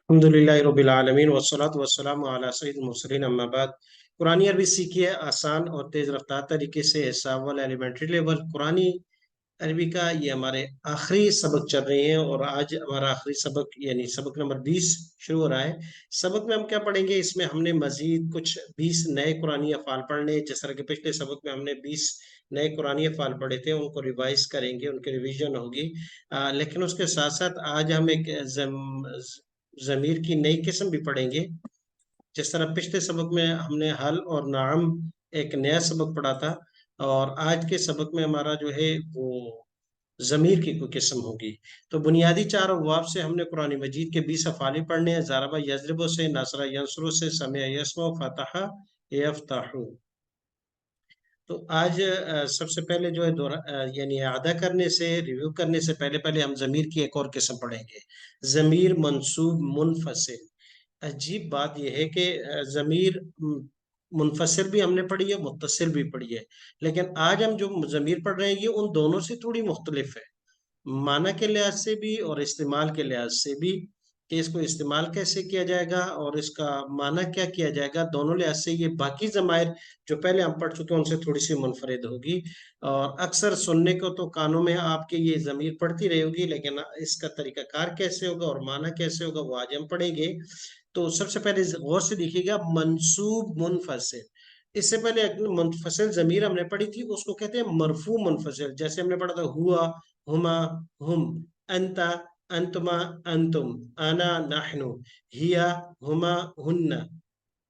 अल्हम्दुलिल्लाहि रब्बिल आलमीन वस्सलातु वस्सलामु अला सय्यिदिल मुरसलीन अम्मा बाद। कुरानी अरबी सीखिए आसान और तेज रफ्तार तरीके से, हिसाब वाला एलिमेंट्री लेवल कुरानी अरबी का ये हमारे आखिरी सबक चल रहे हैं और आज हमारा आखिरी सबक यानी सबक नंबर 20 शुरू हो रहा है। सबक में हम क्या पढ़ेंगे, इसमें हमने मजीद कुछ 20 नए कुरानी अफ़ाल पढ़ने हैं। जिस तरह के पिछले सबक में हमने 20 नए कुरानी अफ़ाल पढ़े थे, उनको रिवाइज करेंगे, उनकी रिवीजन होगी। लेकिन उसके साथ साथ आज हम एक ज़मीर की नई किस्म भी पढ़ेंगे। जिस तरह पिछले सबक में हमने हल और नाम एक नया सबक पढ़ा था, और आज के सबक में हमारा जो है वो ज़मीर की कोई किस्म होगी। तो बुनियादी चार अबवाब से हमने कुरान मजीद के 20 अफ़ाल पढ़ने हैं। ज़ारबा यज़रिबु से, नसरा यंसुरु से, समिअ यस्मउ, फतह यफ्तहु। तो आज सबसे पहले जो है यानी आदा करने से, रिव्यू करने से पहले पहले हम ज़मीर की एक और किस्म पढ़ेंगे, ज़मीर मंसूब मुनफसिल। अजीब बात यह है कि ज़मीर मुनफसिल भी हमने पढ़ी है, मुत्तसिल भी पढ़ी है, लेकिन आज हम जो ज़मीर पढ़ रहे हैं ये उन दोनों से थोड़ी मुख्तलिफ है, माना के लिहाज से भी और इस्तेमाल के लिहाज से भी, कि इसको इस्तेमाल कैसे किया जाएगा और इसका माना क्या किया जाएगा। दोनों लिहाज से ये बाकी ज़मायर जो पहले हम पढ़ चुके हैं उनसे थोड़ी सी मुनफरिद होगी। और अक्सर सुनने को तो कानों में आपके ये ज़मीर पढ़ती रही होगी, लेकिन इसका तरीकाकार कैसे होगा और माना कैसे होगा वो आज हम पढ़ेंगे। तो सबसे पहले गौर से देखिएगा, मंसूब मुनफसिल। इससे पहले एक मुनफसिल ज़मीर हमने पढ़ी थी, उसको कहते हैं मरफू मुनफसिल। जैसे हमने पढ़ा था हुआ, हुमा, हुम, अंता, अंतुमा, अंतुम, अना, नहनु, हिया, हुमा, हुन्ना,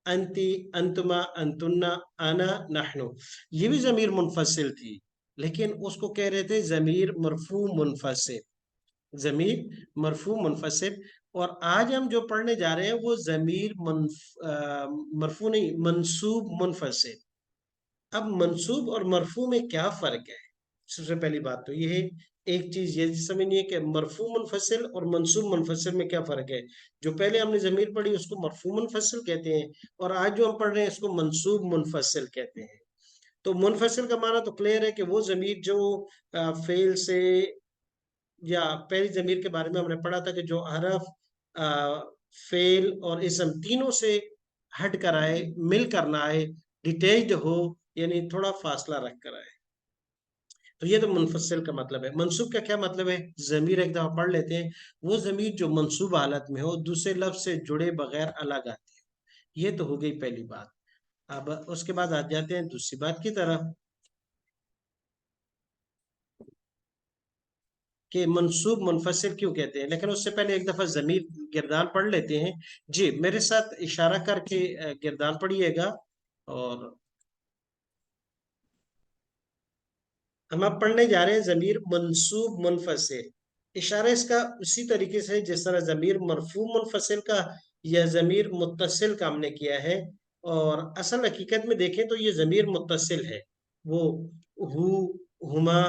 अंती, अंतुमा, अंतुन्ना, अना, नहनु। ये भी ज़मीर मुनफसिल थी, लेकिन उसको कह रहे थे ज़मीर मरफू मुनफसिल, जमीर मरफू मुनफसिल। और आज हम जो पढ़ने जा रहे हैं वो जमीर मरफू नहीं, मंसूब मुनफसिल। अब मंसूब और मरफू में क्या फर्क है? सबसे पहली बात तो ये है, एक चीज ये समझिए कि मरफू मुनफसिल और मंसूब मुनफसिल में क्या फर्क है। जो पहले हमने जमीर पढ़ी उसको मरफू मुनफसिल कहते हैं, और आज जो हम पढ़ रहे हैं इसको मंसूब मुनफसिल कहते हैं। तो मुनफसिल का माना तो क्लियर है कि वो जमीर जो फेल से, या पहली जमीर के बारे में हमने पढ़ा था कि जो हरफ, फेल और इसम तीनों से हट कर आए, मिल कर ना आए, डिटेच्ड हो, यानी थोड़ा फासला रख कर आए। तो ये तो मुनफसिल का मतलब है। मंसूब का क्या मतलब है? जमीर एक दफा पढ़ लेते हैं, वो जमीर जो मंसूब हालत में हो, दूसरे लफ्ज से जुड़े बगैर अलग आती है। ये तो हो गई पहली बात। अब उसके बाद आ जाते हैं दूसरी बात की तरफ, कि मंसूब मुनफसिल क्यों कहते हैं। लेकिन उससे पहले एक दफा जमीर गिरदार पढ़ लेते हैं। जी, मेरे साथ इशारा करके गिरदार पढ़िएगा। और हम अब पढ़ने जा रहे हैं जमीर मंसूब मुनफसिल। इशारा इसका उसी तरीके से जिस तरह जमीर मरफू मुनफसिल का या जमीर मुत्तसिल का हमने किया है। और असल हकीकत में देखें तो ये जमीर मुत्तसिल है। वो हु, हुमा,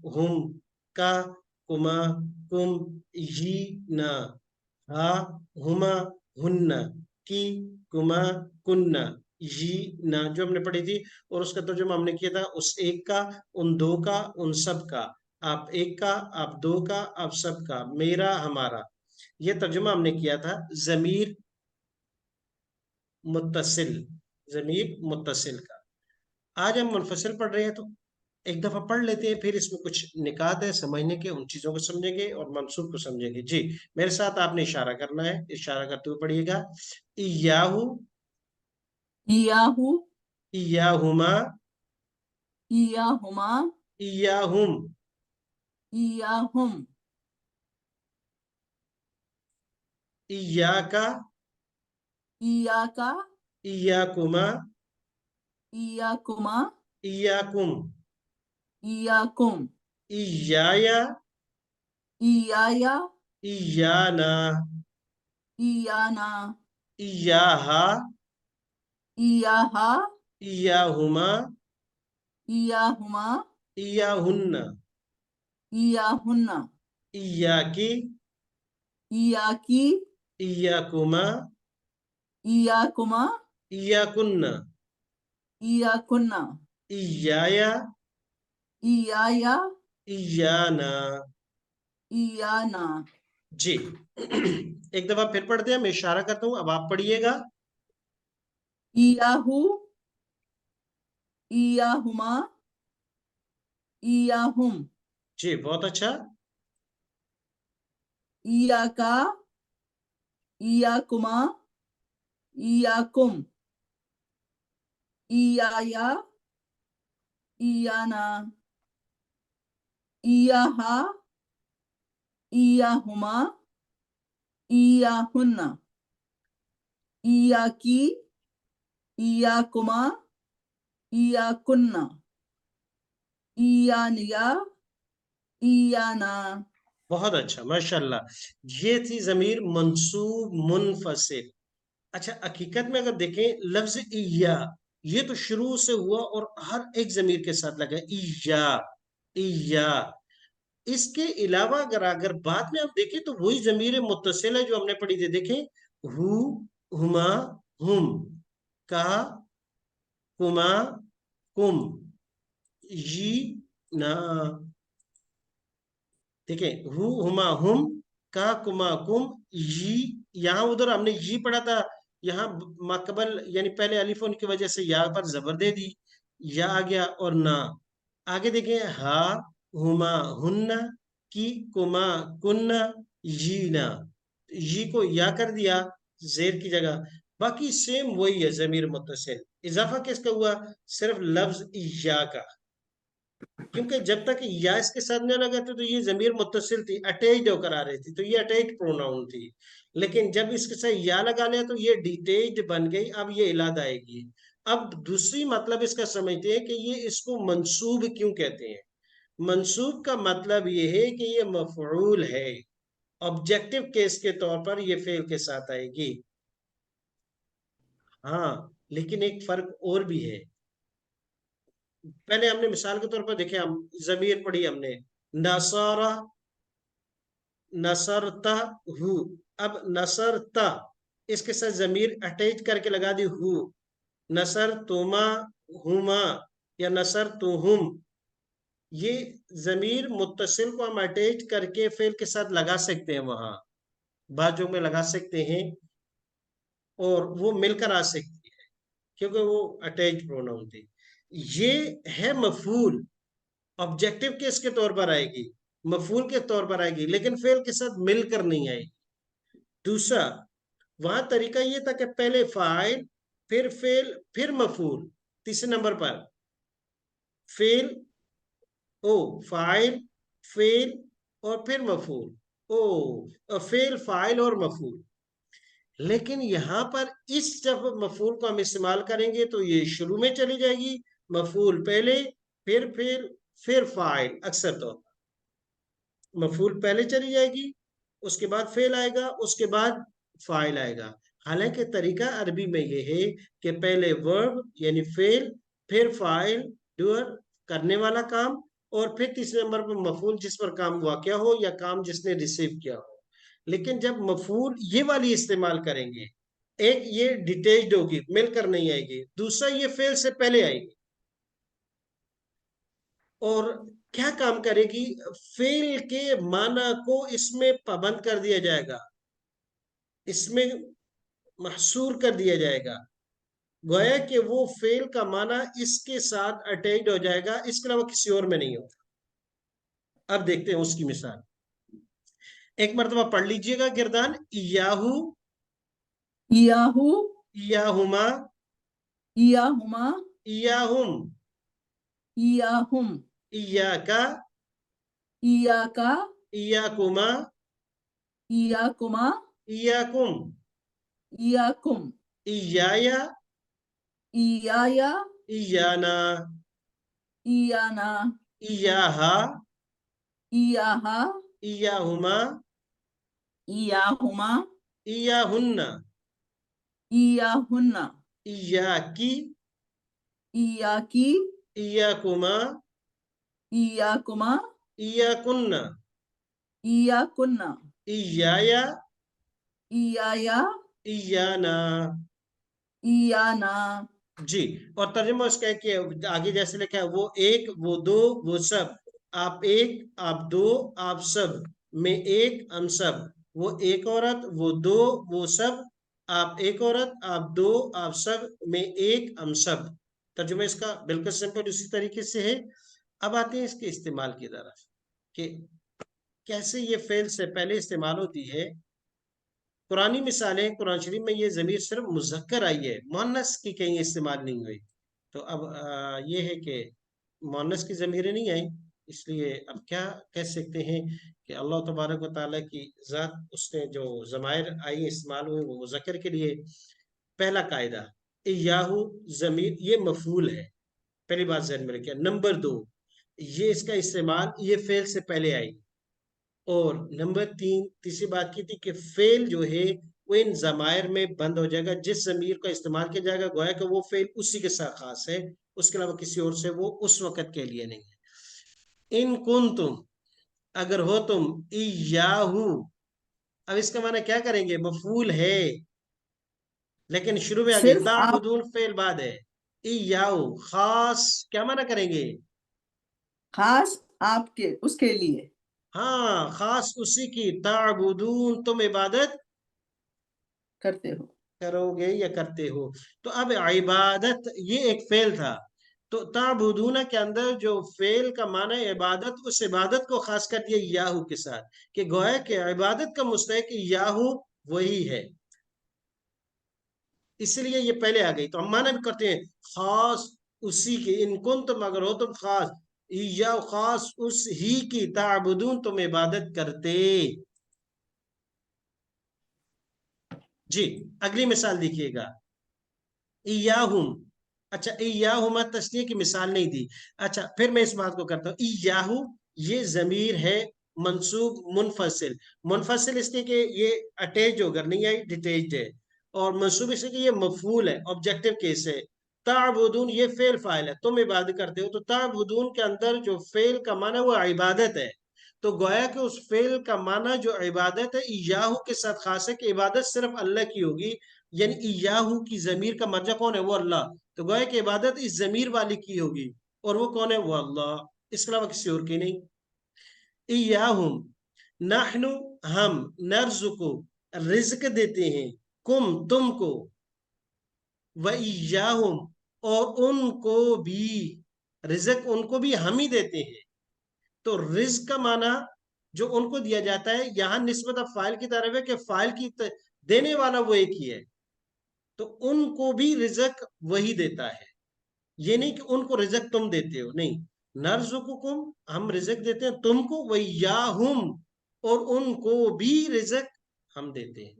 हुम, का, कुमा, कुम, ही, ना, हा, हुमा, हुन्ना, की, कुमा, कुन्ना, ये ना जो हमने पढ़ी थी। और उसका तर्जुमा हमने किया था, उस एक का, उन दो का, उन सब का, आप एक का, आप दो का, आप सब का, मेरा, हमारा। ये तर्जुमा हमने किया था जमीर मुत्तसिल, जमीर मुत्तसिल का। आज हम मुनफसिल पढ़ रहे हैं, तो एक दफा पढ़ लेते हैं, फिर इसमें कुछ निकात है समझने के, उन चीजों को समझेंगे और मंसूब को समझेंगे। जी, मेरे साथ आपने इशारा करना है, इशारा करते हुए पढ़िएगा। इयाहू, इयाहू, इयाहुमा, इयाहुमा, इयाहुम, इयाहुम, इयाका, इयाका, इयाकुमा, इयाकुमा, इयाकुम, इयाकुम, इयाया, इयाया, इयाना, इयाना, इयाहा, इयाहा, इयाहुमा, इयाहुमा, इयाहुन्ना, इयाहुन्ना, इयाकी, इयाकी, इयाकुमा, इयाकुमा, इयाकुन्ना, इयाकुन्ना, इयाया, इयाया, इयाना। इयाना। जी। एक दफा फिर पढ़ते हैं, मैं इशारा करता हूं, अब आप पढ़िएगा। इयाहु, इयाहुमा, इयाहुम, जी, बहुत अच्छा। इयाका, इयाकुमा, इयाकुम, इयाया, इयाना, इयाहा, इयाहुमा, इयाहुन्ना, इयाकी, इयाकुमा, इयाकुन्ना, इयानिया, इयाना। बहुत अच्छा, माशाल्लाह। ये थी जमीर मंसूब मुनफसिल। अच्छा, हकीकत में अगर देखें लफ्ज इया, ये तो शुरू से हुआ और हर एक जमीर के साथ लगा इया, इया। इसके अलावा अगर अगर बाद में हम देखें तो वही जमीर मुत्तसिल है जो हमने पढ़ी थी, देखें हु, हुमा, हुम, का, कुमा, कुम, यी, ना। ठीक है, हु, हुमा, हुम, का, कुमा, कुम, यी। यहाँ उधर हमने यी पढ़ा था, यहाँ माकबल यानी पहले अलिफ की वजह से या पर जबर दे दी, या आ गया, और ना। आगे देखें, हा, हुमा, हुन्ना, की, कुमा, कुन्ना, यी, ना। यी को या कर दिया जेर की जगह। बाकी सेम वही है जमीर मुत्तसिल। इजाफा किसका हुआ? सिर्फ लफ्ज या का। क्योंकि जब तक या इसके साथ न लगा था तो ये जमीर मुत्तसिल थी, अटैच्ड होकर आ रही थी, तो ये अटैच्ड प्रोनाउन थी। लेकिन जब इसके साथ या लगा लिया तो ये डिटेच्ड बन गई, अब ये इलाद आएगी। अब दूसरी मतलब इसका समझते हैं कि ये इसको मंसूब क्यों कहते हैं। मंसूब का मतलब ये है कि ये मफऊल है, ऑब्जेक्टिव केस के तौर पर ये फेल के साथ आएगी। हाँ, लेकिन एक फर्क और भी है। पहले हमने मिसाल के तौर पर देखे, हम जमीर पढ़ी हमने, नसारा, नसरता, हु। अब नसरता, इसके साथ जमीर अटैच करके लगा दी हु, नसर तुमा, हुमा, या नसर तुहुम। ये जमीर मुत्तसिल को हम अटैच करके फेल के साथ लगा सकते हैं, वहां बाजू में लगा सकते हैं, और वो मिलकर आ सकती है क्योंकि वो अटैच प्रोनाउन थी। ये है मफूल, ऑब्जेक्टिव केस के तौर पर आएगी, मफूल के तौर पर आएगी, लेकिन फेल के साथ मिलकर नहीं आएगी। दूसरा, वहां तरीका ये था कि पहले फाइल, फिर फेल, फिर मफूल। तीसरे नंबर पर फेल, ओ, फाइल, फेल, और फिर मफूल, ओ, फेल, फाइल और मफूल। लेकिन यहां पर इस जब मफूल को हम इस्तेमाल करेंगे तो ये शुरू में चली जाएगी, मफूल पहले, फिर फेल, फिर फाइल। अक्सर तो मफूल पहले चली जाएगी, उसके बाद फेल आएगा, उसके बाद फाइल आएगा। हालांकि तरीका अरबी में यह है कि पहले वर्ब यानी फेल, फिर फाइल, डूअर, करने वाला काम, और फिर तीसरे नंबर पर मफूल जिस पर काम वाक़या हो या काम जिसने रिसीव किया हो। लेकिन जब मफूल ये वाली इस्तेमाल करेंगे, एक ये डिटेच्ड होगी, मिलकर नहीं आएगी, दूसरा ये फेल से पहले आएगी, और क्या काम करेगी, फेल के माना को इसमें पाबंद कर दिया जाएगा, इसमें महसूर कर दिया जाएगा। गोया कि वो फेल का माना इसके साथ अटैच्ड हो जाएगा, इसके अलावा किसी और में नहीं होगा। अब देखते हैं उसकी मिसाल। एक मरतबा पढ़ लीजिएगा गिरदान, याहू, इयाहु, याहुमा, इयाहुमा, याहुम, इयाहुम, याका, इयाका, याकुमा, इयाकुमा, याकुम, इयाकुम, याया, इयाया, याना, इयाना, याहा, इयाहा, याहुमा, इयाहुमा, याहुन्ना, इयाहुन्ना, याकी, इयाकी, याकुमा, इयाकुमा, याकुन्ना, इयाकुन्ना, याया, इयाया, याना। इयाना। जी। और तर्जुमा उसका है कि आगे जैसे लिखा है, वो एक, वो दो, वो सब, आप एक, आप दो, आप सब, मैं एक, हम सब। وہ ایک عورت، وہ دو، وہ سب، آپ ایک عورت، آپ دو، آپ سب، میں ایک، ہم سب۔ ترجمہ اس کا بالکل سمپل اسی طریقے سے ہے۔ اب آتے ہیں اس کے استعمال کی طرف کہ کیسے یہ فعل سے پہلے استعمال ہوتی ہے۔ قرآنی مثالیں، قرآن شریف میں یہ ضمیر صرف مذکر آئی ہے، مؤنث کی کہیں استعمال نہیں ہوئی۔ تو اب یہ ہے کہ مؤنث کی ضمیریں نہیں آئیں، اس لیے اب کیا کہہ سکتے ہیں کہ اللہ تبارک و تعالیٰ کی ذات، اس نے جو ضمائر آئی استعمال ہوئے وہ مذکر کے لیے۔ پہلا قاعدہ، ایاہو ضمیر یہ مفعول ہے، پہلی بات ذہن میں رکھیں۔ نمبر دو، یہ اس کا استعمال یہ فعل سے پہلے آئی۔ اور نمبر تیسری بات کی تھی کہ فعل جو ہے وہ ان ضمائر میں بند ہو جائے گا، جس ضمیر کا استعمال کیا جائے گا گویا کہ وہ فعل اسی کے ساتھ خاص ہے، اس کے علاوہ کسی اور سے وہ اس وقت کے لیے نہیں ہے۔ ان کنتم اگر ہو تم، ایاہو، اب اس کا معنی کیا کریں گے؟ مفعول ہے لیکن شروع میں آگے صرف آپ، تعبدون فعل بعد ہے، ایاہو خاص کیا معنی کریں گے؟ خاص آپ کے، اس کے لیے ہاں خاص اسی کی، تعبدون تم عبادت کرتے ہو۔ کرو گے یا کرتے ہو۔ تو اب عبادت یہ ایک فعل تھا، تو تعبدون کے اندر جو فعل کا معنی عبادت، اس عبادت کو خاص کر دیا یاہو کے ساتھ، کہ گویا کہ عبادت کا مستحق یاہو وہی ہے، اس لیے یہ پہلے آ گئی۔ تو ہم معنی بھی کرتے ہیں خاص اسی کی، ان کن تم اگر ہو تم خاص، یا خاص اس ہی کی، تعبدون تم عبادت کرتے۔ جی اگلی مثال دیکھیے گا، ایاہم، اچھا ایاہما تسنیہ کی مثال نہیں دی۔ اچھا پھر میں اس بات کو کرتا ہوں، ایاہو یہ ضمیر ہے منصوب منفصل، منفصل اس لیے کہ یہ اٹیچ ہو کر نہیں آئی، ڈیٹیچڈ ہے، اور منصوب اس لیے کہ یہ مفعول ہے، آبجیکٹیو کیس ہے۔ تعبدون یہ فعل فاعل ہے، تم عبادت کرتے ہو، تو تعبدون کے اندر جو فعل کا معنی وہ عبادت ہے، تو گویا کہ اس فعل کا معنی جو عبادت ہے ایاہو کے ساتھ خاص ہے، کہ عبادت صرف اللہ کی ہوگی، یعنی ایاہو کی ضمیر کا مرجع کون ہے؟ وہ اللہ، تو گویا کہ عبادت اس ضمیر والی کی ہوگی، اور وہ کون ہے؟ وہ اللہ، اس کے علاوہ کسی اور کی نہیں۔ ایاہم نحن ہم، نرزقو رزق دیتے ہیں، کم تم کو، وَإِيَّاهُمْ اور ان کو بھی، رزق ان کو بھی ہم ہی دیتے ہیں۔ تو رزق کا معنی جو ان کو دیا جاتا ہے، یہاں نسبت اب فاعل کی طرف ہے کہ فاعل کی دینے والا وہ ایک ہی ہے، تو ان کو بھی رزق وہی دیتا ہے، یہ نہیں کہ ان کو رزق تم دیتے ہو، نہیں، نرزقکم ہم رزق دیتے ہیں تم کو، وَإِيَّاهُمْ اور ان کو بھی رزق ہم دیتے ہیں۔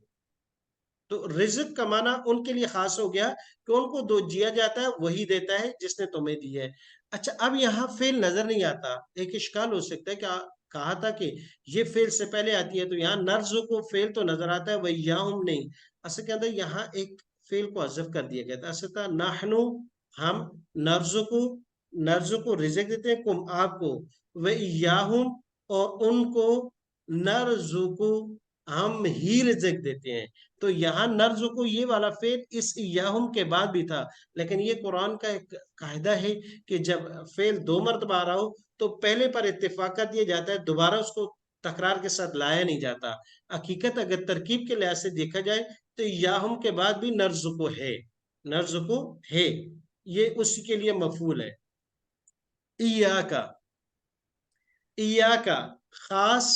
تو رزق کا معنی ان کے لیے خاص ہو گیا کہ ان کو دو دیا جاتا ہے، وہی دیتا ہے جس نے تمہیں دی ہے۔ اچھا اب یہاں فعل نظر نہیں آتا، ایک اشکال ہو سکتا ہے کہ کہا تھا کہ یہ فعل سے پہلے آتی ہے، تو یہاں نرزق کو فعل تو نظر آتا ہے، وَإِيَّاهُمْ نہیں، اصل کے اندر یہاں ایک فعل کو حذف کر دیا گیا تھا، اصل تھا نحنو ہم، نرزق کو رزق دیتے ہیں، کم آپ کو، وَإِيَّاهُمْ اور ان کو، نرزق ہم ہی رزق دیتے ہیں۔ تو یہاں نرزق کو یہ والا فعل اس ایاہم کے بعد بھی تھا، لیکن یہ قرآن کا ایک قاعدہ ہے کہ جب فعل دو مرتبہ آ رہا ہو تو پہلے پر اتفاق کر دیا جاتا ہے، دوبارہ اس کو تکرار کے ساتھ لایا نہیں جاتا۔ حقیقت اگر ترکیب کے لحاظ سے دیکھا جائے تو ایاہم کے بعد بھی نرزق ہے، نرزق ہے، یہ اسی کے لیے مفعول ہے۔ ایاکا، ایاکا خاص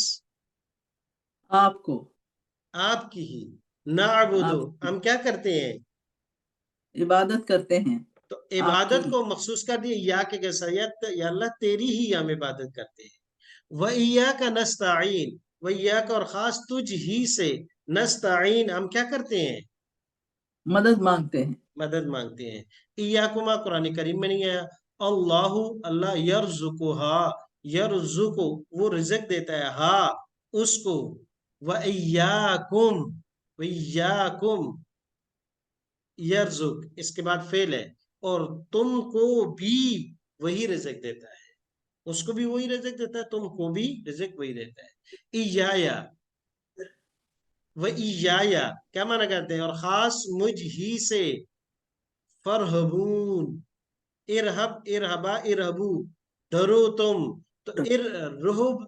آپ کو، آپ کی ہی، نعبدو آپ ہم کیا کرتے ہیں؟ عبادت کرتے ہیں، تو آپ کی عبادت کو مخصوص کر دیا یا کے کیسا، یا اللہ تیری ہی ہم عبادت کرتے ہیں۔ وَإِيَّاكَ نَسْتَعِينُ وَإِيَّاكَ اور خاص تجھ ہی سے، نستعین ہم کیا کرتے ہیں؟ مدد مانگتے ہیں۔ مدد مانگتے ہیں۔ ایاکما قرآن کریم میں نہیں آیا، اللہ اللہ یرزقها، یرزق وہ رزق دیتا ہے، ہاں اس کو، وَإِيَّاكُمْ وَإِيَّاكُمْ یرزق اس کے بعد فعل ہے، اور تم کو بھی وہی رزق دیتا ہے، اس کو بھی وہی رزق دیتا ہے، تم کو بھی رزق وہی دیتا ہے۔ ایایا وَإِيَّايَ کیا معنی کرتے ہیں؟ اور خاص مجھ ہی سے، فرحبون، ارہب ارہبا ارہبو ڈرو تم، تو ارہب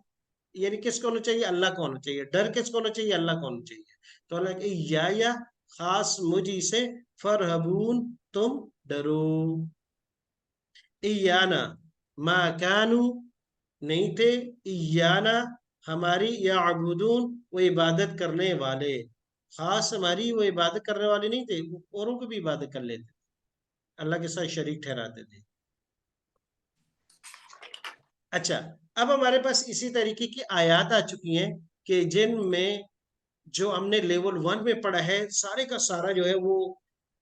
यानी किसको होना चाहिए? अल्लाह को होना चाहिए। डर किसको होना चाहिए? अल्लाह को होना चाहिए। तो अल्लाह के या खास मुझी से फरहबून, तुम डरो। इयाना मा कानू, नहीं थे, इयाना हमारी, या अबूदून वो इबादत करने वाले, खास हमारी वो इबादत करने वाले नहीं थे, वो औरों को भी इबादत कर लेते, अल्लाह के साथ शरीक ठहराते थे। अच्छा, अब हमारे पास इसी तरीके की आयत आ चुकी हैं कि जिनमें जो हमने लेवल 1 में पढ़ा है सारे का सारा जो है वो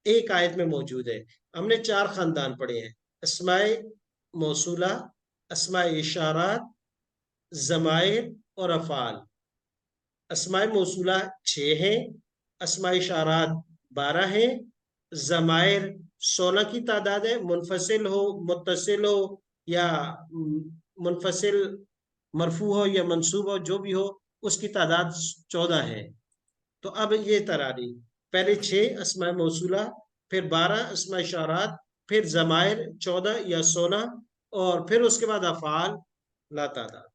एक आयत में मौजूद है। हमने 4 खानदान पढ़े हैं, अस्माए मौसूला, अस्माए इशारात, जमायर और अफाल। अस्माए मौसूला 6 हैं, अस्माए इशारात 12 हैं, जमायर 16 की तादाद है, मुनफसिल हो, मुत्तसिल हो, या मुनफसिल मरफू हो या मंसूब हो, जो भी हो, उसकी तादाद 14 है। तो अब ये तरारी, पहले 6 अस्माए मौसूला, फिर 12 अस्माए इशारात, फिर जमायर 14 या 16, और फिर उसके बाद अफाल ला तादाद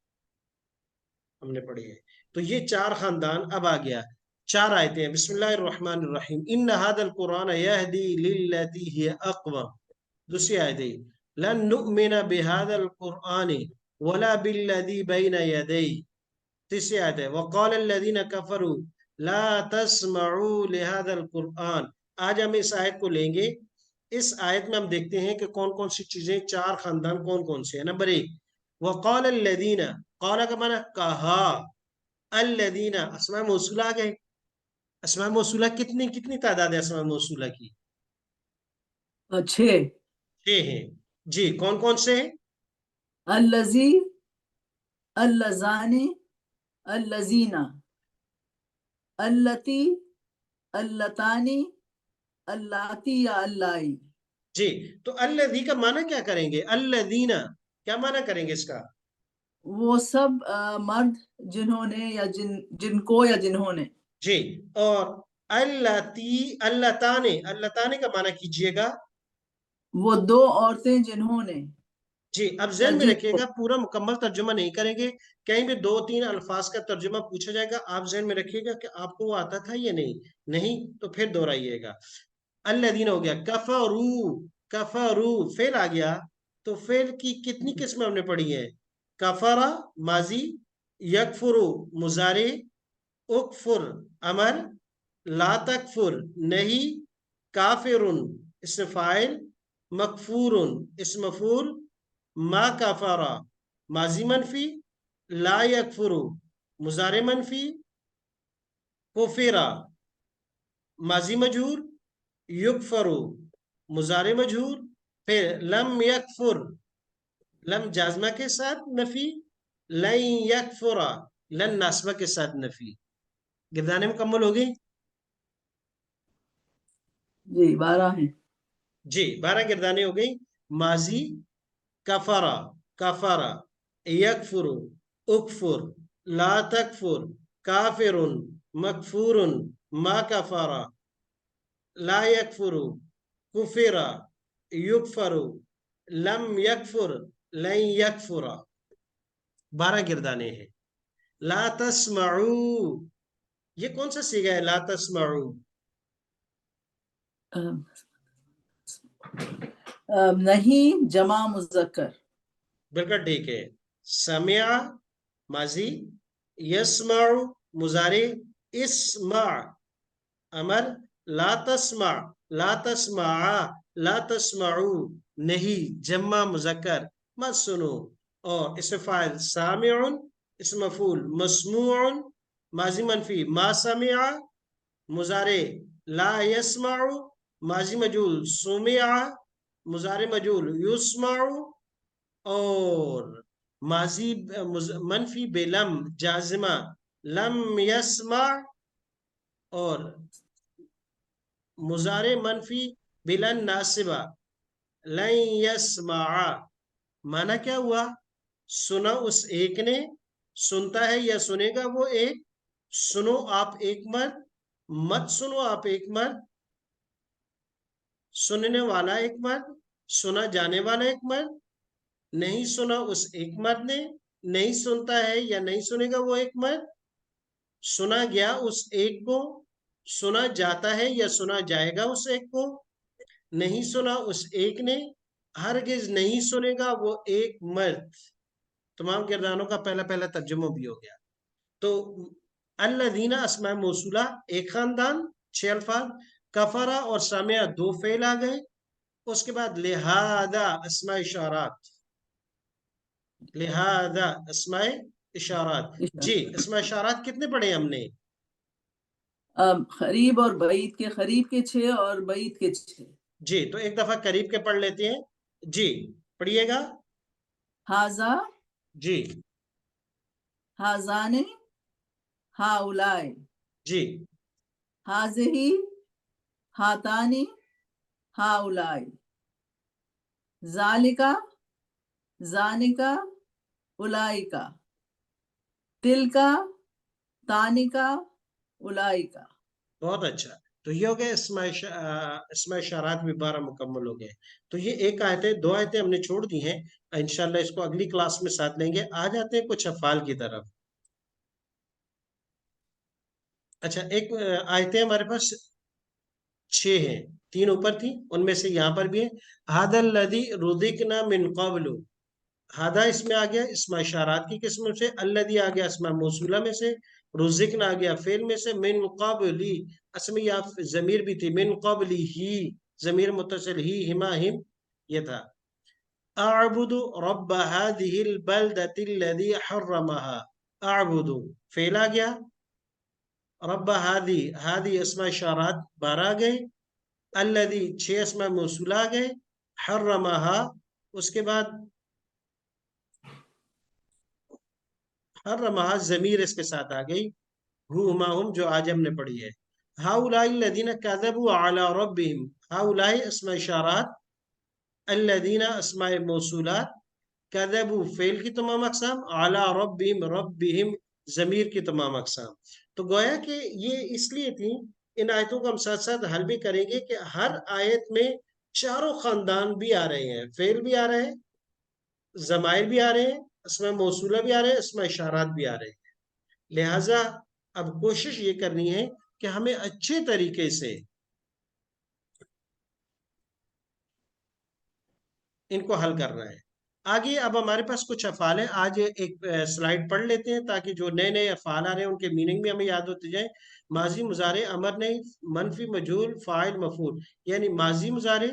हमने पढ़ी है। तो ये 4 खानदान अब आ गया। 4 आयतें हैं। बिस्मिल्लाहिर्रहमानिर्रहीम, इन्न हादल कुरान यहदी लिल्लती हिय अक़वम। दूसरी आयत है, लन नुमिना बिहादल कुरान वला बिल्लदी बैन यदैहि। तीसरी आयत है, वक़ाल अल्लज़ीना कफ़रू ला तस्मऊ लिहादल कुरान। आज हम इस आयत को लेंगे। इस आयत में हम देखते हैं कि कौन कौन सी चीजें, 4 खानदान कौन कौन से हैं। नंबर 1, वक़ाल अल्लज़ीना, क़ाला का माना कहा, अल्लज़ीना अस्मा मौसूला आ गए। अस्मा मौसूला कितनी कितनी तादाद है अस्मा मौसूला की? 6। 6 हैं। जी, कौन कौन से हैं? अल्लज़ी, अल्लज़ानी, अल्लज़ीना, अल्लती, अल्लतानी, अल्लाती या अल्लाई। जी, तो अल्लज़ी का माना क्या करेंगे? अल्लज़ीना क्या माना करेंगे इसका? वो सब मर्द जिन्होंने या जिनको या जिन्होंने। जी, और अल्लती, अल्लताने, अल्लताने का माना कीजिएगा। वो 2 औरतें जिन्होंने, जी, अब ज़हन या में जिनको। रखिएगा, पूरा मुकम्मल तर्जुमा नहीं करेंगे, कहीं भी 2-3 अल्फाज का तर्जुमा पूछा जाएगा, आप ज़हन में रखिएगा कि आपको वो आता था या नहीं। नहीं तो फिर दोहराइएगा। अल्लज़ीन हो गया, कफरू, कफरू फेल आ गया। तो फेल की कितनी किस्में हमने पढ़ी हैं? कफरा माजी, यकफुरु मुजारे, उकफुर अमर, ला तकफुर नहीं, काफिरुन इसम फाइल, मकफूरुन इसम मफूल, मा कफरा माजी मनफी, ला यकफुरु मुजारे मनफी, कुफिरा माजी मजहूर, युगफरू मुजारे मजहूर, फिर लम यकफुर, लम जाजमा के साथ नफी, लन यकफुरा लन नासबा के साथ नफी। गिरदाने मुकम्मल हो गई। जी 12 हैं। जी, 12 गिरदाने हो गई। माजी, कफरा, कफरा, यकफुरु, उकफुर, ला तकफुर, काफिरुन, मकफूरुन, मा कफरा, ला यकफुरु, कुफिरा, युकफरु, लम यकफुर, लन यकफुरा। 12 गिरदाने हैं। ला तस्मऊ, ये कौन सा सीगा है? ला तस्मऊ नहीं, जमा मुज़क्कर। बिल्कुल ठीक है। समिया माजी, यस्माउ मुजारे, इस्मा अमर, ला तस्मा, ला तस्मा, ला तस्माउ नहीं, जम्मा मुजक्कर मत सुनो। और इस फाइल सामिउन, इस मफूल मस्मूउन, माजी मनफी मा समिया, मुजारे ला यस्माउ, माजी मजूल सुमिया, मुजारे मजूल युस्माउ, और माजी मनफी बेलम जाजिमा लम यस्मा, और मुजारे मनफी बिलन नासिबा लन यस्मा। माना क्या हुआ? सुना उस एक ने, सुनता है या सुनेगा वो एक, सुनो आप एक मर्द, मत सुनो आप एक मर्द, सुनने वाला एक मर्द, सुना जाने वाला एक मर्द, नहीं सुना उस एक मर्द ने, نہیں سنتا ہے یا نہیں سنے گا وہ ایک مرد، سنا گیا اس ایک کو، سنا جاتا ہے یا سنا جائے گا اس ایک کو، نہیں سنا اس ایک نے، ہرگز نہیں سنے گا وہ ایک مرد۔ تمام کرداروں کا پہلا پہلا ترجمہ بھی ہو گیا۔ تو الذین اسماء موصولہ ایک خاندان 6 الفاظ، کفرا اور سامعہ 2 فعل آ گئے، اس کے بعد لہذا اسماء اشارات، لہذا اسماء اشارات۔ جی اسماء اشارات کتنے پڑھے ہم نے؟ قریب اور بعید کے، قریب کے 6 اور بعید کے 6۔ جی تو ایک دفعہ قریب کے پڑھ لیتے ہیں، جی پڑھیے گا۔ ہاذا، جی ہاذانے، ہاؤلائے، جی ہاذہی، ہاتانی، ہاؤلائے، ذالکا، زانکا، اولائکا، تلکا، تانکا، اولائکا۔ بہت اچھا۔ تو یہ ہو گئے اسماء اشارات بھی 12 مکمل ہو گئے۔ تو یہ ایک آیتیں 2 آیتیں ہم نے چھوڑ دی ہیں، انشاءاللہ اس کو اگلی کلاس میں ساتھ لیں گے۔ آ جاتے ہیں کچھ افعال کی طرف۔ اچھا ایک آیتیں ہمارے پاس 6 ہیں، 3 اوپر تھی، ان میں سے یہاں پر بھی ہے ھذا الذی رزقنا من قبل، ہادہ اس میں آ گیا اسماء اشارات کی قسم سے، الذی آ گیا اسماء موصولہ میں سے، رزقنا آ گیا فعل میں سے، من قبلی اصل میں یہاں ضمیر بھی تھی، من قبلی ہی ضمیر متصل ہی ہما ہم یہ تھا۔ اعبد رب هذه البلدة الذي حرمها، اعبد فعل آ گیا، رب ہادی اسماء اشارات 12 گئے، الذی 6 اسماء موصولہ گئے، حرمها اس کے بعد حرمها ضمیر اس کے ساتھ آ گئی، ہما ہم جو آج ہم نے پڑھی ہے۔ ہؤلاء الذین کذبوا علی ربہم، ہؤلاء اسماء اشارات، الذین اسماء موصولات، کذبوا فعل کی تمام اقسام، علی ربہم ربہم ضمیر کی تمام اقسام۔ تو گویا کہ یہ اس لیے تھی، ان آیتوں کو ہم ساتھ ساتھ حل بھی کریں گے کہ ہر آیت میں چاروں خاندان بھی آ رہے ہیں، فعل بھی آ رہے ہیں، ضمائر بھی آ رہے ہیں، اسماء موصولہ بھی آ رہے ہیں، اسماء اشارات بھی آ رہے ہیں۔ لہٰذا اب کوشش یہ کرنی ہے کہ ہمیں اچھے طریقے سے ان کو حل کرنا ہے۔ آگے اب ہمارے پاس کچھ افعال ہیں، آج ایک سلائیڈ پڑھ لیتے ہیں تاکہ جو نئے نئے افعال آ رہے ہیں ان کے میننگ بھی ہمیں یاد ہوتے جائیں۔ ماضی مضارع امر نہیں، منفی مجہول فاعل مفعول، یعنی ماضی مضارع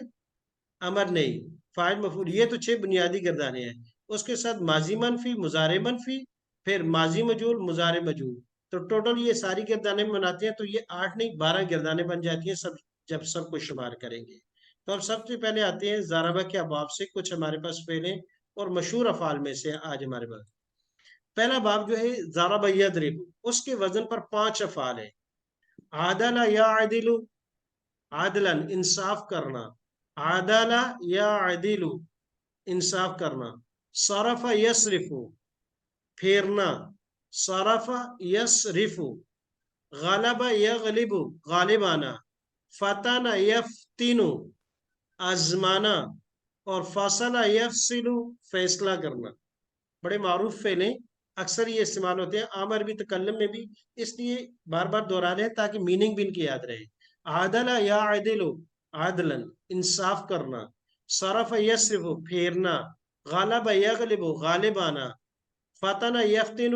امر نہیں فاعل مفعول، یہ تو 6 بنیادی گردانے ہیں۔ اس کے ساتھ ماضی منفی، مضارع منفی، پھر ماضی مجہول، مضارع مجہول، تو ٹوٹل یہ ساری گردانے بناتے ہیں، تو یہ 8 نہیں 12 گردانے بن جاتی ہیں سب جب سب کو شمار کریں گے۔ تو اب سب سے پہلے آتے ہیں ضربہ کے ابواب سے، کچھ ہمارے پاس فعلیں اور مشہور افعال میں سے آج ہمارے پاس پہلا باب جو ہے ضرب یضرب، اس کے وزن پر 5 افعال ہیں۔ عادل یعدل، عادلا انصاف کرنا، عادل یعدل انصاف کرنا، صرف یصرف پھیرنا، صرف یصرف، غلب یغلب غالب آنا، فتن یفتن آزمانا، اور فصل یفصل فیصلہ کرنا۔ بڑے معروف فعل ہیں، اکثر یہ استعمال ہوتے ہیں آمر بھی تکلم میں بھی، اس لیے بار بار دہرا رہے ہیں تاکہ میننگ بھی ان کی یاد رہے۔ عادل یعدل عدلا انصاف کرنا، صرف یصرف پھیرنا، غلب یغلب غالب آنا، فتن یفتن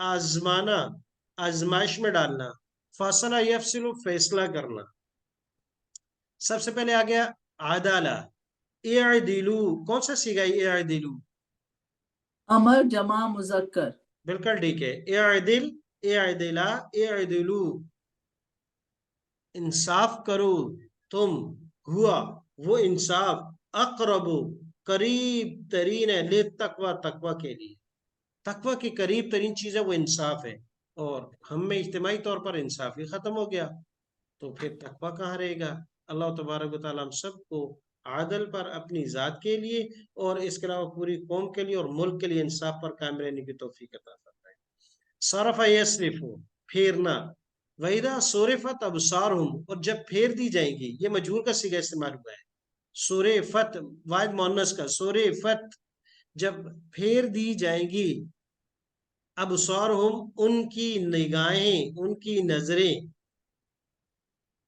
آزمانا آزمائش میں ڈالنا، فصل یفصل فیصلہ کرنا۔ سب سے پہلے آ گیا عدالہ، اعدلو، کون سا صیغہ ہے اعدلو؟ امر جمع مذکر۔ بالکل ٹھیک ہے، اعدل اعدلا اعدلو، انصاف کرو تم، ہوا وہ انصاف، اقرب قریب ترین ہے، لے تقوی تقوی کے لیے، تقوی کی قریب ترین چیز ہے وہ انصاف ہے، اور ہم میں اجتماعی طور پر انصاف ہی ختم ہو گیا تو پھر تقوی کہاں رہے گا؟ اللہ تبارک و تعالیٰ ہم سب کو عادل پر اپنی ذات کے لیے اور اس کے علاوہ پوری قوم کے لیے اور ملک کے لیے انصاف پر قائم رہنے کی توفیق عطا فرمائے۔ صرف یصرف پھیرنا، وَإِذَا صُرِفَتْ أَبْصَارُهُمْ اور جب پھیر دی جائیں گی، یہ مجہور کا صیغہ استعمال ہوا ہے، صُرِفَت واحد مؤنث کا، صُرِفَت جب پھیر دی جائیں گی، अबसारहुम उनकी निगाहें, उनकी नजरें,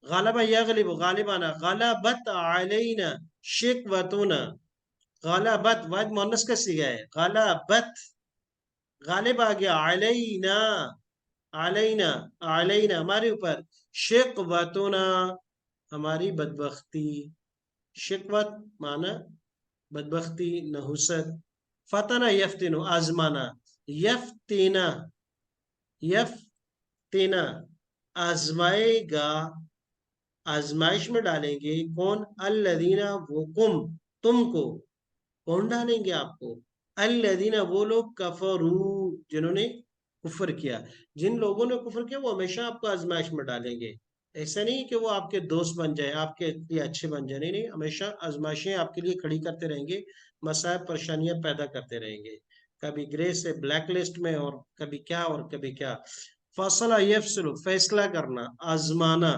गालबा यगलिब गालिबाना, गालबत अलैना शिकवतुना, गालबत वाहिद मुअन्नस का सीगा है, गालबत गालिब आ गया, अलैना अलैना अलैना हमारे ऊपर, शिकवतुना हमारी बदबख्ती, शिकवत माना बदबख्ती, नहुसत, फतना यफ्तिनु आजमाना, यफ्तिना यफ्तिना आजमाएगा, आजमाइश में डालेंगे कौन, अल्लदीना वो कुम तुमको, कौन डालेंगे आपको, अल्लदीना वो लोग, कफरू जिन्होंने कुफर किया, जिन लोगों ने कुफर किया वो हमेशा आपको आजमाइश में डालेंगे। ऐसा नहीं कि वो आपके दोस्त बन जाए, आपके लिए अच्छे बन जाए, नहीं नहीं, हमेशा आजमाइशें आपके लिए खड़ी करते रहेंगे, मसाइब परेशानियां पैदा करते रहेंगे, कभी ग्रे से ब्लैक लिस्ट में, और कभी क्या और कभी क्या। फसला यफसलु फैसला करना, आजमाना,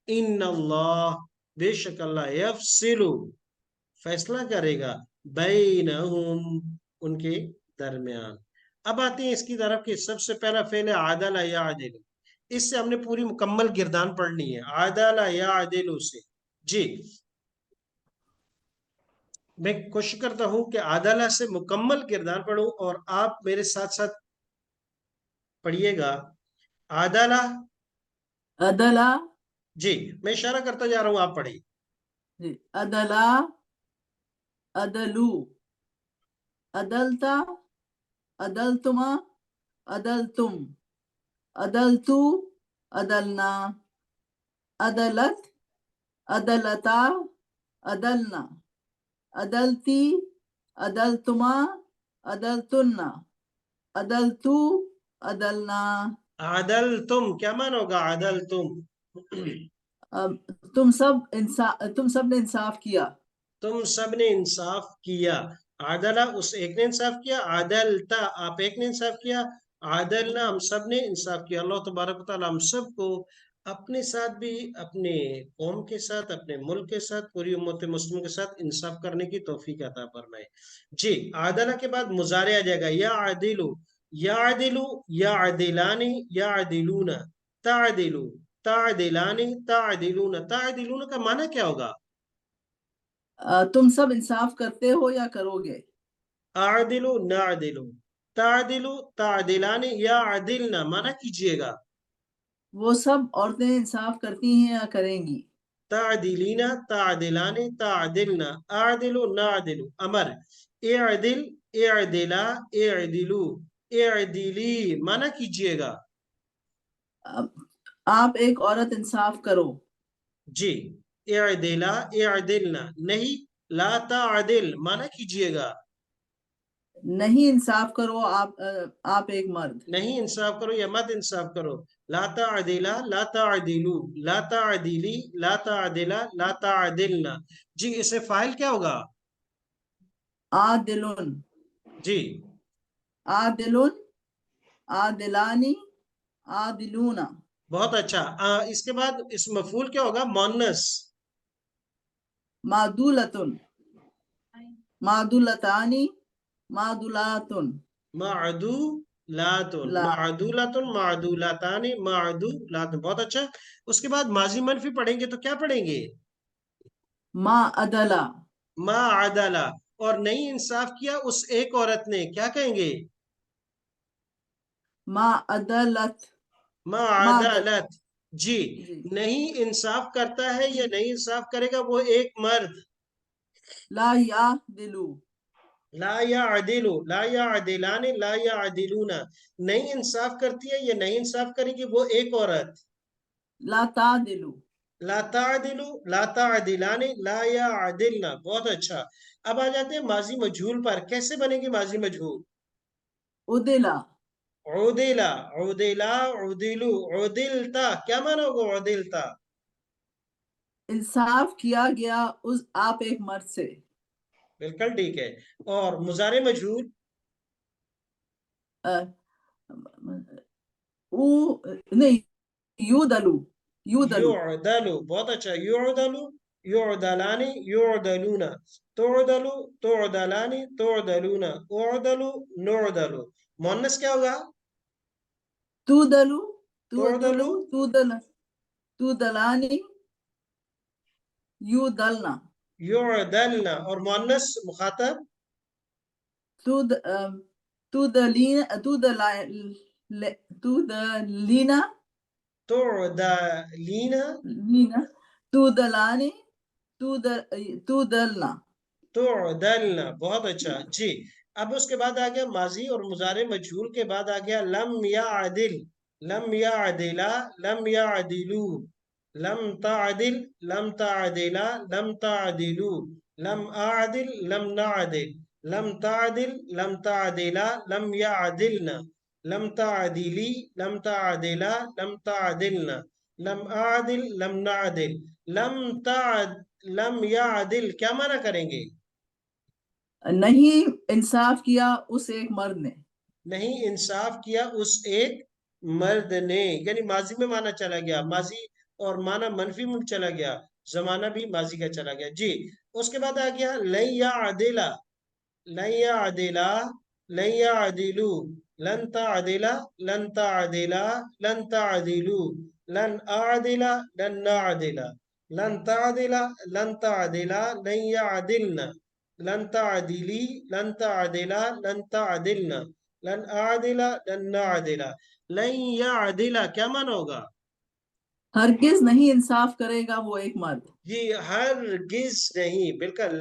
इन अल्लाह बेशक अल्लाह, यफसिलु फैसला करेगा, बैनहुम उनके दरमियान। अब आते हैं इसकी तरफ कि सबसे पहला फेल है आदला या आदिल, इससे हमने पूरी मुकम्मल गिरदान पढ़नी है, आदला या आदिलु से। जी मैं कोशिश करता हूं कि आदला से मुकम्मल गिरदान पढ़ूं और आप मेरे साथ साथ पढ़िएगा। आदला, अदला, जी मैं इशारा करता जा रहा हूं, आप पढ़िए। जी, अदला, अदलू, अदलता, अदलतुमा, अदलतुम, अदलतू, अदलना, अदलत, अदलता, अदलना, अदलती, अदलतुमा, अदलतुन्ना, अदलतू, अदलना। आदल तुम क्या मानोगा, आदल तुम तुम सब ने इंसाफ किया। तुम सब ने इंसाफ किया, आदला उस एक ने इंसाफ किया, आदलता आप एक ने इंसाफ किया, आदलना हम सब ने इंसाफ किया। अल्लाह तबारक व तआला हम सबको अपने साथ भी, अपने कौम के साथ, अपने मुल्क के साथ, पूरी उम्मत मुस्लिम के साथ इंसाफ करने की तौफीक अता फरमाए। जी आदला के बाद मुजारे आ जाएगा, या आदिलु, या आदिलु, या आदिलानी, या आदिलूना, तादिलु, तादिलानी, तादिलूना। तादिलूना का माना क्या होगा, तुम सब इंसाफ करते हो या करोगे। आदिलु नादिलु, तादिलु तादिलानी, या आदिलना माना कीजिएगा, वो सब औरतें इंसाफ करती हैं या करेंगी। तादिलीना तादिलानी तादिलना, आदिलु नादिलु अमर, इअदिल इअदिला इअदिलु, इअदिली माना कीजिएगा। आप एक औरत इंसाफ करो। जी इअदिला इअदिलना, नहीं, ला तादिल माना कीजिएगा, नहीं इंसाफ करो, आप एक मर्द। नहीं इंसाफ करो या मत इंसाफ करो, ला तादिला ला तादिलू, ला तादिली ला तादिला ला तादिलना। जी इसे फाइल क्या होगा, आदिलुन, जी आदिलुन, आदिलानी, आदिलूना, बहुत अच्छा। इसके बाद इस मफूल क्या होगा, मोन्नस, मादुलतुन, मादुलतानी, मादुलातुन, मादुलातुन, ला, मादुलातुन, मादुलातानी, मादुलातुन, बहुत अच्छा। उसके बाद माजी मनफी पढ़ेंगे तो क्या पढ़ेंगे, मा अदला, मा आदला, और नहीं इंसाफ किया उस एक औरत ने, क्या कहेंगे, मा अदलत, मा अदल, मादलत। जी जी, नहीं इंसाफ करता है या नहीं इंसाफ करेगा वो एक मर्द, ला या दिलू, ला या अदिलु, ला या अदिलानी, ला या अदिलूना, नहीं इंसाफ करती है या नहीं इंसाफ करेगी वो एक औरत, ला तादिलू, ला तादिलु ला तादिलानी, ला या अदिलना, बहुत अच्छा। अब आ जाते हैं माजी मजहूल पर, कैसे बनेगी माजी मजहूल, उदिला, उदिला उदिला उदिलु, उदिलता क्या माना होगा, उदिलता, इंसाफ किया गया उस आप एक मर्द से। बिल्कुल ठीक है। और मुजारे मजहूल, अ, ऊ नहीं, यूदलू, यूदलू, युदलु, बहुत अच्छा, युदलु युदलानी युदलूना, तुदलु तुदलानी तुदलूना, उदलु नुदलु, मुअन्नस क्या होगा, تودلو تعدلو، تودلانی یودلنا يعدلنا. اور مؤنث مخاطب تودلینا تعدلين، تودلانی تودلنا. تعدلنا. بہت اچھا جی. اب اس کے بعد آ گیا ماضی اور مضارع مجہول کے بعد آ گیا لم یعدل، لم یعدلا، لم یعدلو، لم تعدل، لم تعدلا، لم تعدلو، لم اعدل، لم نعدل، لم تعدل، لم تعدلا، لم يعدلنا، لم تعدلی، لم تعدلا، لم تعدلنا، لم اعدل، لم نعدل، لم یعدل. کیا معنی کریں گے؟ نہیں انصاف کیا اس ایک مرد نے. نہیں انصاف کیا اس ایک مرد نے، یعنی ماضی میں معنی چلا گیا، ماضی اور معنی منفی میں چلا گیا، زمانہ بھی ماضی کا چلا گیا جی. اس کے بعد آ گیا لن یعدلا، لن یعدلا، لن یعدلو، لن تعدلا، لن تعدلا، لن تعدلو، لن اعدلا، لن نعدلا، لن تعدلا، لن تعدلا، لن يعدلنا، لن تعدلی، لن تعدلا، لن تعدلنا، لن اعدلا، لن نعدلا، لن يعدلا. کیا معنی ہوگا؟ ہرگز نہیں انصاف کرے گا وہ ایک مرد. جی ہرگز نہیں، بالکل.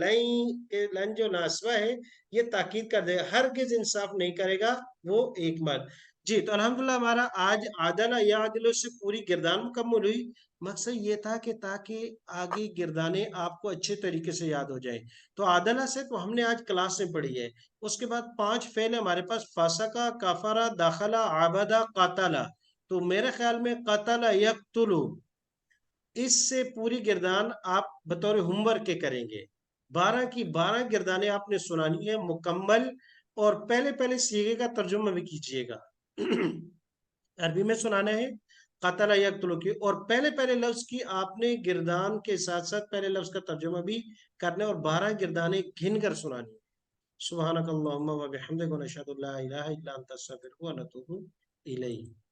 لن جو ناسبہ ہے یہ تاکید کر دے، ہرگز انصاف نہیں کرے گا وہ ایک مرد. جی تو الحمدللہ ہمارا آج عادلہ یا عادلوں سے پوری گردان مکمل ہوئی. مقصد یہ تھا کہ تاکہ آگے گردانیں آپ کو اچھے طریقے سے یاد ہو جائیں. تو عادلہ سے تو ہم نے آج کلاس میں پڑھی ہے. اس کے بعد 5 فعل ہمارے پاس فاسقہ، کفرہ، دخلہ، عبدہ، قاتلہ. تو میرے خیال میں قتل یقتلو، اس سے پوری گردان آپ بطور ہوم ورک کے کریں گے. 12 کی 12 گردانیں آپ نے سنانی ہے مکمل، اور پہلے سیغے کا ترجمہ بھی کیجئے گا. عربی میں سنانا ہے قتل یقتلو کی، اور پہلے لفظ کی آپ نے گردان کے ساتھ ساتھ پہلے لفظ کا ترجمہ بھی کرنا ہے، اور 12 گردانیں گھن کر سنانی ہے. سبحانک اللہم و بحمدک، ونشہد ان لا الہ الا انت، نستغفرک و نتوب الیک.